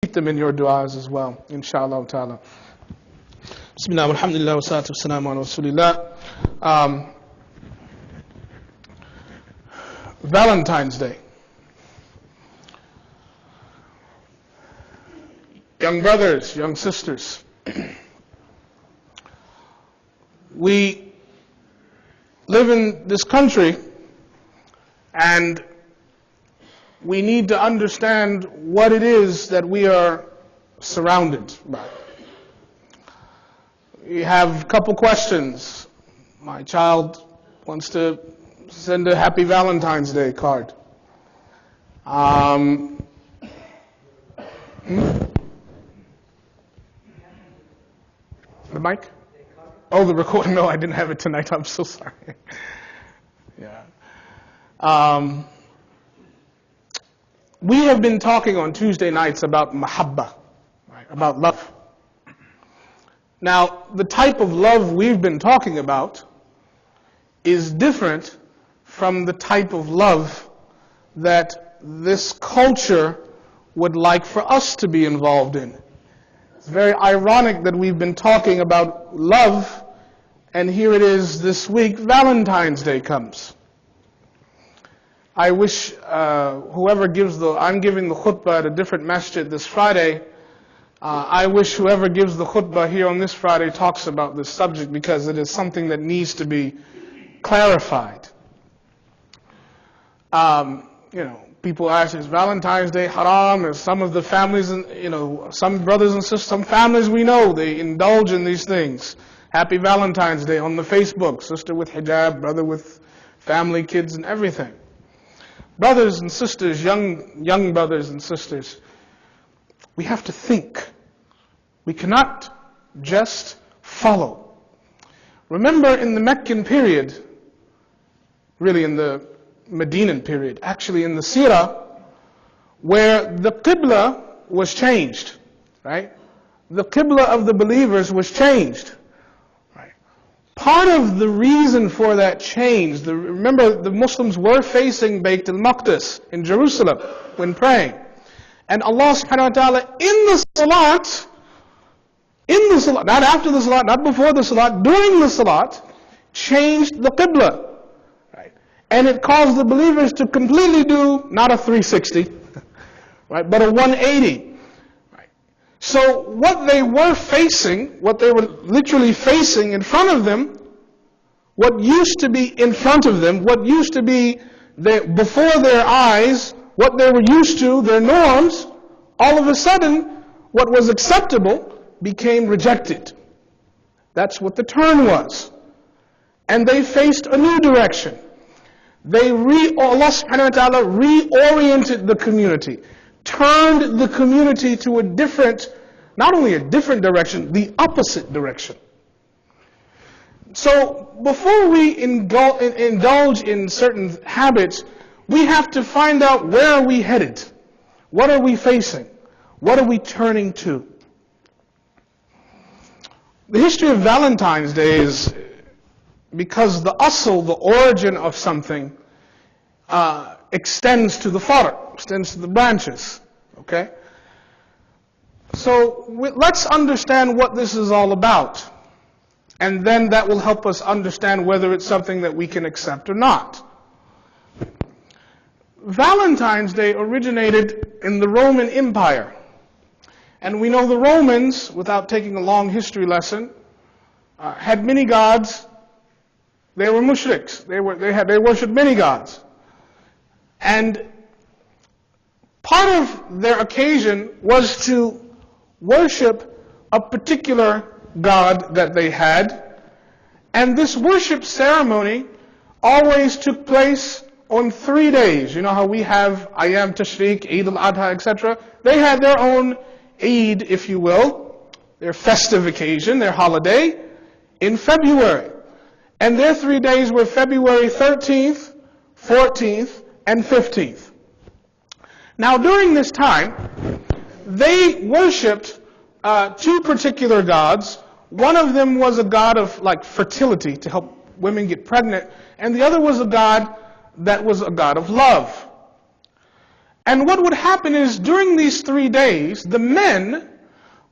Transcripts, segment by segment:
keep them in your du'as as well, inshallah ta'ala. Bismillah, alhamdulillah, wa salatu wa salamu ala rasulillah. Valentine's Day. Young brothers, young sisters, we live in this country and we need to understand what it is that we are surrounded by. We have a couple questions. My child wants to send a happy Valentine's Day card. The mic? Oh, the recording. No, I didn't have it tonight. I'm so sorry. Yeah. We have been talking on Tuesday nights about mahabba, right? About love. Now, the type of love we've been talking about is different from the type of love that this culture would like for us to be involved in. It's very ironic that we've been talking about love, and here it is this week, Valentine's Day comes. I wish whoever gives I'm giving the khutbah at a different masjid this Friday. I wish whoever gives the khutbah here on this Friday talks about this subject, because it is something that needs to be clarified. People ask, is Valentine's Day haram? Or some of the families, some brothers and sisters, some families we know, they indulge in these things. Happy Valentine's Day on the Facebook, sister with hijab, brother with family, kids and everything. Brothers and sisters, young brothers and sisters, we have to think. We cannot just follow. Remember in the Meccan period, really in the Medinan period, actually in the Sirah, where the Qibla was changed, right? The Qibla of the believers was changed. Part of the reason for that change, remember the Muslims were facing Bayt al-Maqdis in Jerusalem when praying. And Allah subhanahu wa ta'ala in the salat, not after the salat, not before the salat, during the salat, changed the Qibla. Right? And it caused the believers to completely do, not a 360, right, but a 180. So what they were facing, what they were literally facing in front of them, what used to be in front of them, what used to be before their eyes, what they were used to, their norms, all of a sudden, what was acceptable became rejected. That's what the turn was. And they faced a new direction. Allah subhanahu wa ta'ala reoriented the community, turned the community to not only a different direction, the opposite direction. So before we indulge in certain habits, we have to find out, where are we headed? What are we facing? What are we turning to? The history of Valentine's Day is because the asl, the origin of something, extends to the far, extends to the branches. Okay? So let's understand what this is all about. And then that will help us understand whether it's something that we can accept or not. Valentine's Day originated in the Roman Empire. And we know the Romans, without taking a long history lesson, had many gods. They were mushriks. They worshipped many gods. And part of their occasion was to worship a particular god that they had. And this worship ceremony always took place on 3 days. You know how we have Ayam Tashriq, Eid al-Adha, etc.? They had their own Eid, if you will, their festive occasion, their holiday, in February. And their 3 days were February 13th, 14th, and 15th. Now during this time, they worshipped two particular gods. One of them was a god of fertility, to help women get pregnant, and the other was a god that was a god of love. And what would happen is during these 3 days, the men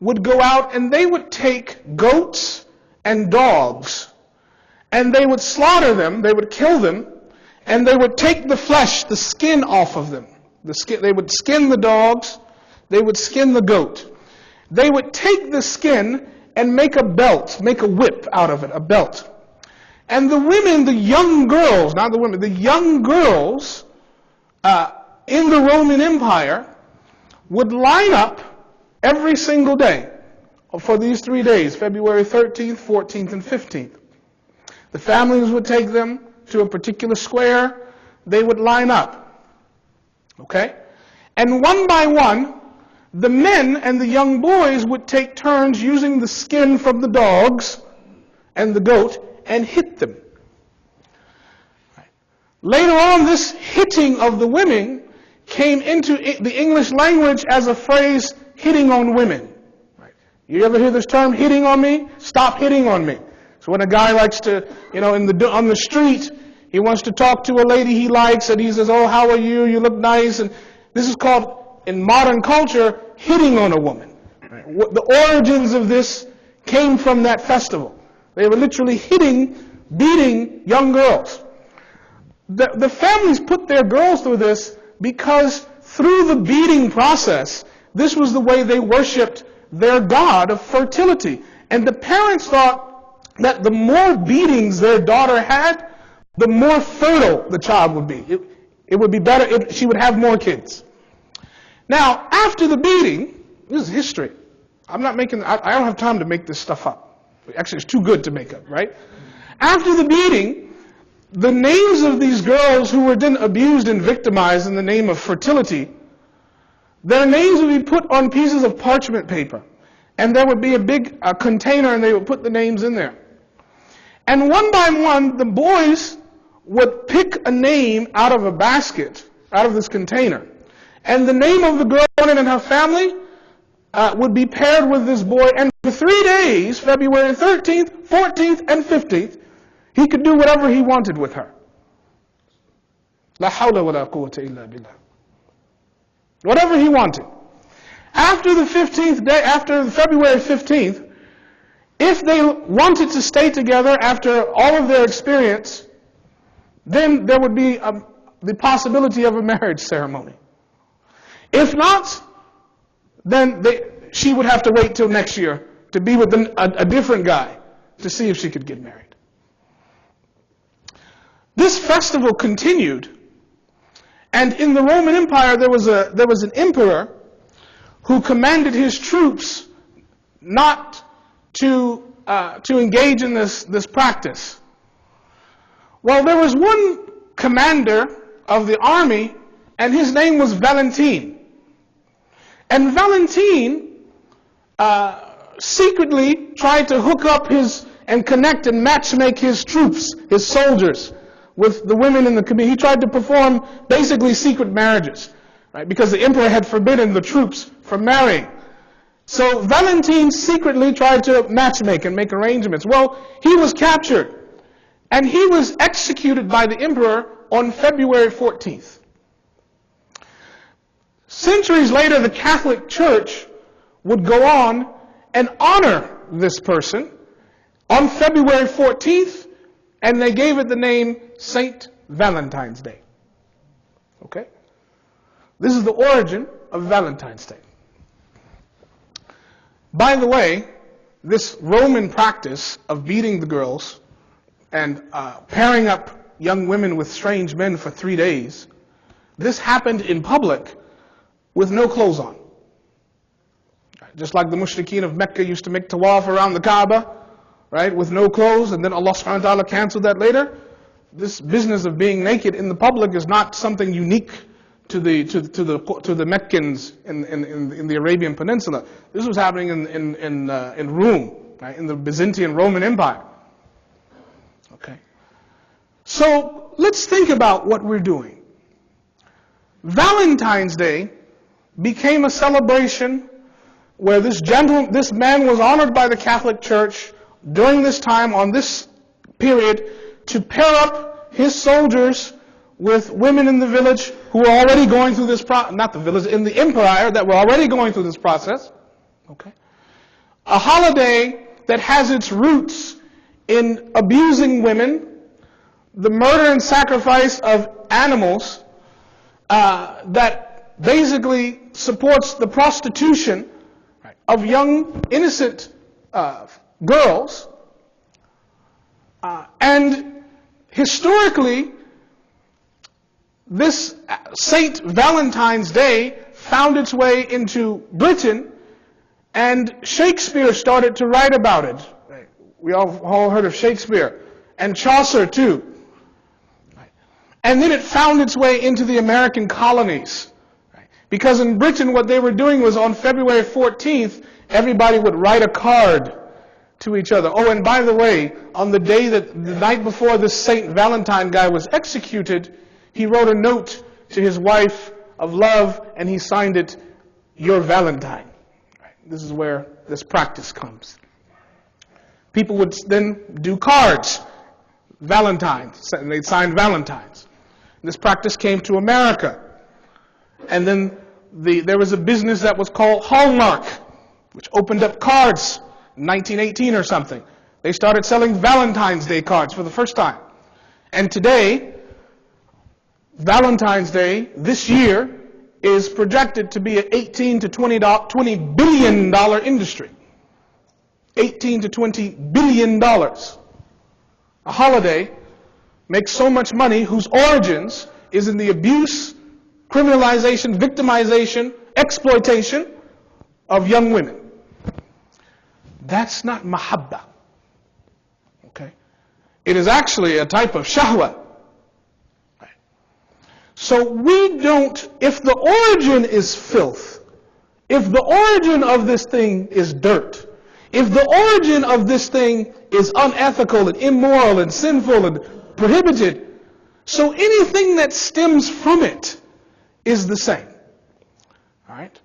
would go out and they would take goats and dogs and they would slaughter them, they would kill them, and they would take the flesh, the skin off of them. They would skin the dogs, they would skin the goat. They would take the skin and make a belt, make a whip out of it, a belt. And the women, the young girls, not the women, the young girls in the Roman Empire would line up every single day for these 3 days, February 13th, 14th, and 15th. The families would take them to a particular square. They would line up. Okay? And one by one, the men and the young boys would take turns using the skin from the dogs and the goat and hit them. Later on, this hitting of the women came into the English language as a phrase, hitting on women. You ever hear this term, hitting on me? Stop hitting on me. So when a guy likes to, on the street, he wants to talk to a lady he likes, and he says, "Oh, how are you? You look nice." And this is called, in modern culture, hitting on a woman. The origins of this came from that festival. They were literally beating young girls. The families put their girls through this because through the beating process, this was the way they worshipped their god of fertility. And the parents thought that the more beatings their daughter had, the more fertile the child would be. It would be better, she would have more kids. Now, after the beating, this is history. I don't have time to make this stuff up. Actually, it's too good to make up, right? After the beating, the names of these girls who were then abused and victimized in the name of fertility, their names would be put on pieces of parchment paper. And there would be a big container and they would put the names in there. And one by one, the boys would pick a name out of a basket, out of this container. And the name of the girl and her family would be paired with this boy. And for 3 days, February 13th, 14th, and 15th, he could do whatever he wanted with her. La hawla wa la quwwata illa billah. Whatever he wanted. After the 15th day, after February 15th, if they wanted to stay together after all of their experience, then there would be the possibility of a marriage ceremony. If not, then she would have to wait till next year to be with a different guy to see if she could get married. This festival continued, and in the Roman Empire there was an emperor who commanded his troops not to engage in this practice. Well, there was one commander of the army, and his name was Valentine. And Valentine secretly tried to hook up and connect and matchmake his troops, his soldiers, with the women in the community. He tried to perform basically secret marriages, right? Because the emperor had forbidden the troops from marrying. So Valentine secretly tried to matchmake and make arrangements. Well, he was captured, and he was executed by the emperor on February 14th. Centuries later, the Catholic Church would go on and honor this person on February 14th, and they gave it the name Saint Valentine's Day. Okay? This is the origin of Valentine's Day. By the way, this Roman practice of beating the girls and pairing up young women with strange men for 3 days, this happened in public with no clothes on. Just like the mushrikeen of Mecca used to make tawaf around the Kaaba, right, with no clothes, and then Allah subhanahu wa ta'ala canceled that later. This business of being naked in the public is not something unique to the Meccans in the Arabian Peninsula. This was happening in Rome, right, in the Byzantine Roman Empire. Okay. So let's think about what we're doing. Valentine's Day became a celebration where this man was honored by the Catholic Church during this time, on this period, to pair up his soldiers with women in the village who were already going through this process, not the village, in the empire that were already going through this process. Okay. A holiday that has its roots in abusing women, the murder and sacrifice of animals, that basically supports the prostitution of young, innocent girls. And historically, this Saint Valentine's Day found its way into Britain, and Shakespeare started to write about it. We all heard of Shakespeare, and Chaucer too. And then it found its way into the American colonies. Because in Britain, what they were doing was on February 14th, everybody would write a card to each other. Oh, and by the way, on the night before this Saint Valentine guy was executed, he wrote a note to his wife of love, and he signed it, "Your Valentine." This is where this practice comes. People would then do cards, Valentines, and they'd sign Valentines. This practice came to America. And then there was a business that was called Hallmark, which opened up cards in 1918 or something. They started selling Valentine's Day cards for the first time. And today, Valentine's Day, this year, is projected to be an $18 to $20 billion industry. $18 to $20 billion. A holiday makes so much money whose origins is in the abuse, criminalization, victimization, exploitation of young women. That's not mahabba. Okay? It is actually a type of shahwa. So we don't, if the origin is filth, if the origin of this thing is dirt, if the origin of this thing is unethical and immoral and sinful and prohibited, so anything that stems from it is the same. All right?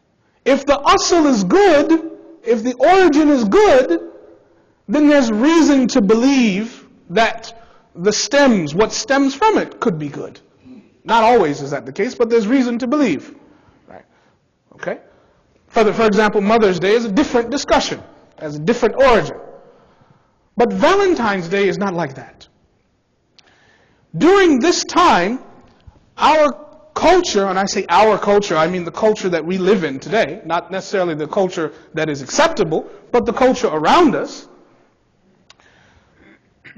If the asl is good, if the origin is good, then there's reason to believe that the stems, what stems from it, could be good. Not always is that the case, but there's reason to believe. Right? Okay? For example, Mother's Day is a different discussion, has a different origin. But Valentine's Day is not like that. During this time, our culture, and I say our culture, I mean the culture that we live in today, not necessarily the culture that is acceptable, but the culture around us.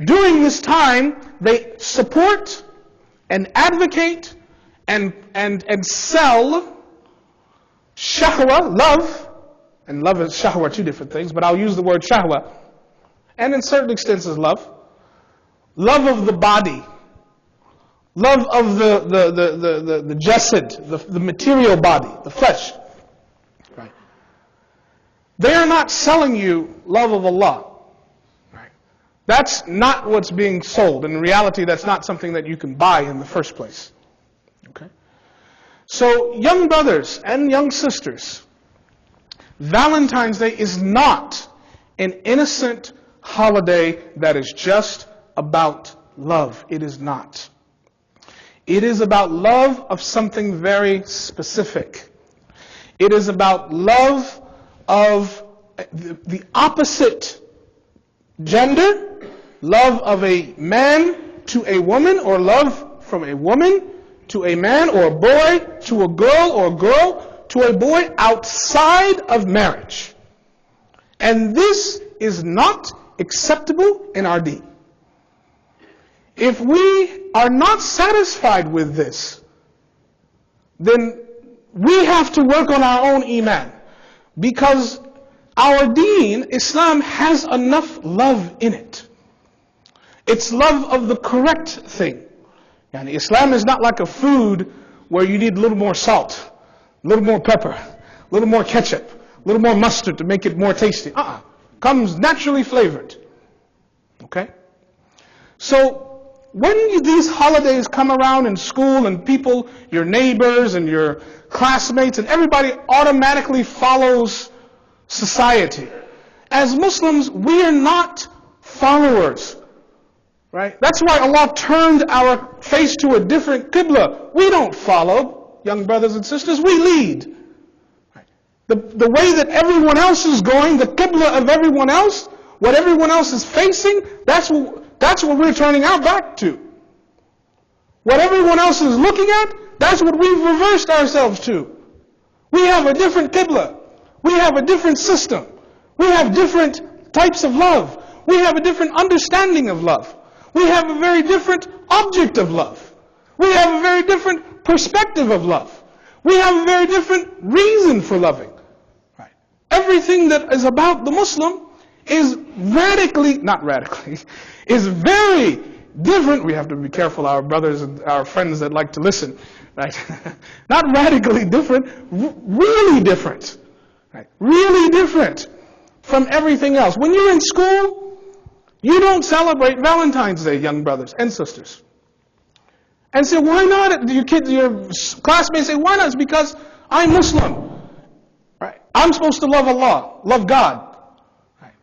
During this time, they support and advocate and sell shahwa, love, and love and shahwa are two different things, but I'll use the word shahwa, and in certain extents is love of the body, love of the jasad, the material body, the flesh. Right? They are not selling you love of Allah. That's not what's being sold. In reality, that's not something that you can buy in the first place. Okay? So, young brothers and young sisters, Valentine's Day is not an innocent holiday that is just about love. It is not. It is about love of something very specific. It is about love of the opposite gender, love of a man to a woman, or love from a woman to a man, or a boy to a girl, or a girl to a boy outside of marriage. And this is not acceptable in our deen. If we are not satisfied with this, then we have to work on our own iman. Because our deen, Islam, has enough love in it. It's love of the correct thing. And Islam is not like a food where you need a little more salt, a little more pepper, a little more ketchup, a little more mustard to make it more tasty. Comes naturally flavored. Okay? So, when these holidays come around in school and people, your neighbors and your classmates and everybody automatically follows society. As Muslims, we are not followers Right? That's why Allah turned our face to a different qibla. We don't follow, young brothers and sisters, we lead. Right? The way that everyone else is going, the qibla of everyone else, what everyone else is facing, that's what we're turning our back to. What everyone else is looking at, that's what we've reversed ourselves to. We have a different qibla. We have a different system. We have different types of love. We have a different understanding of love. We have a very different object of love. We have a very different perspective of love. We have a very different reason for loving. Right? Everything that is about the Muslim is is very different. We have to be careful, our brothers and our friends that like to listen. Right? Not radically different, really different. Right? Really different from everything else. When you're in school, you don't celebrate Valentine's Day, young brothers and sisters. And say, why not? Your classmates say, why not? It's because I'm Muslim. Right? I'm supposed to love Allah, love God. Right?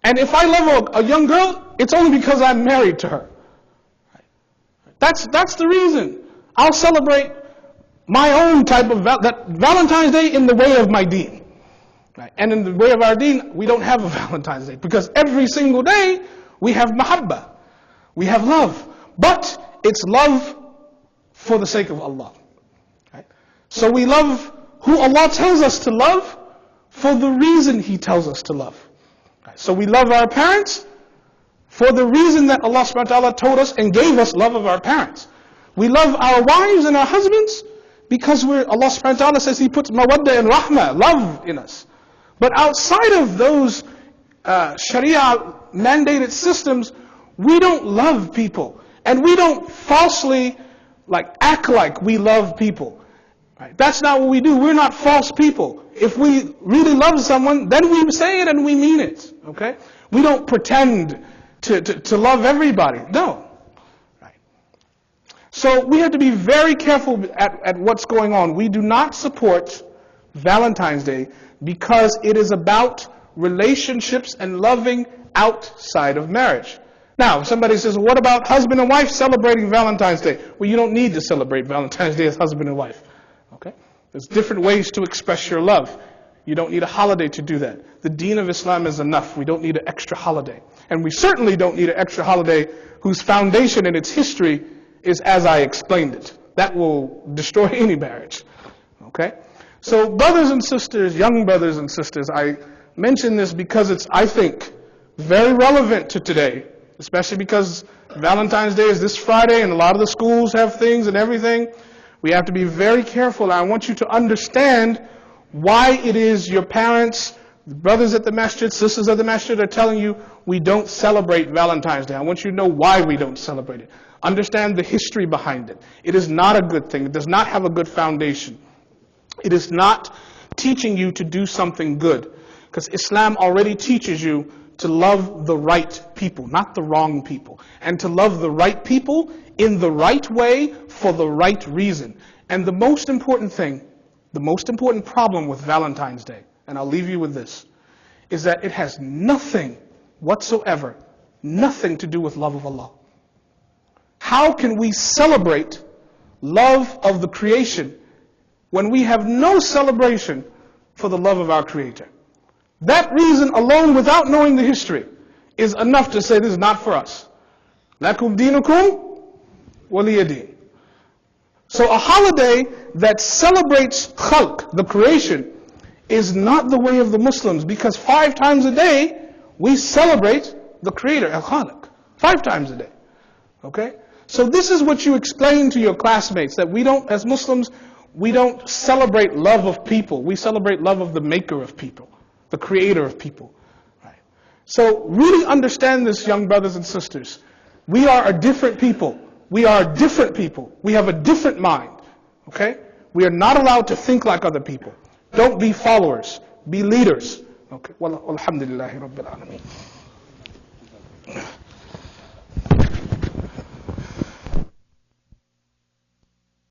And if I love a young girl, it's only because I'm married to her. Right? That's the reason. I'll celebrate my own type of Valentine's Day in the way of my deen. Right? And in the way of our deen, we don't have a Valentine's Day. Because every single day, we have mahabbah. We have love. But it's love for the sake of Allah. Right? So we love who Allah tells us to love for the reason He tells us to love. Right? So we love our parents for the reason that Allah subhanahu wa ta'ala told us and gave us love of our parents. We love our wives and our husbands because Allah subhanahu wa ta'ala says He puts mawadda and rahmah, love in us. But outside of those Sharia mandated systems, we don't love people. And we don't falsely act like we love people. Right? That's not what we do. We're not false people. If we really love someone, then we say it and we mean it. Okay? We don't pretend to love everybody. No. Right. So we have to be very careful at what's going on. We do not support Valentine's Day because it is about relationships and loving outside of marriage. Now, somebody says, what about husband and wife celebrating Valentine's Day? Well, you don't need to celebrate Valentine's Day as husband and wife. Okay? There's different ways to express your love. You don't need a holiday to do that. The deen of Islam is enough. We don't need an extra holiday. And we certainly don't need an extra holiday whose foundation and its history is as I explained it. That will destroy any marriage. Okay? So brothers and sisters, young brothers and sisters, I mention this because it's, I think, very relevant to today, especially because Valentine's Day is this Friday and a lot of the schools have things and everything. We have to be very careful. I want you to understand why it is your parents, brothers at the masjid, sisters at the masjid are telling you we don't celebrate Valentine's Day. I want you to know why we don't celebrate it. Understand the history behind it. It is not a good thing. It does not have a good foundation. It is not teaching you to do something good. Because Islam already teaches you to love the right people, not the wrong people. And to love the right people in the right way for the right reason. And the most important thing, the most important problem with Valentine's Day, and I'll leave you with this, is that it has nothing whatsoever, nothing to do with love of Allah. How can we celebrate love of the creation when we have no celebration for the love of our Creator? That reason alone, without knowing the history, is enough to say this is not for us. Lakum dinukum waliya din. So a holiday that celebrates khalq, the creation, is not the way of the Muslims, because 5 times a day we celebrate the Creator, al-Khaliq. 5 times a day. Okay? So this is what you explain to your classmates, that we don't, as Muslims, we don't celebrate love of people. We celebrate love of the maker of people, the creator of people. Right? So really understand this, young brothers and sisters. We are a different people. We are different people. We have a different mind. Okay? We are not allowed to think like other people. Don't be followers. Be leaders. Okay. Well, alhamdulillahi rabbil alameen.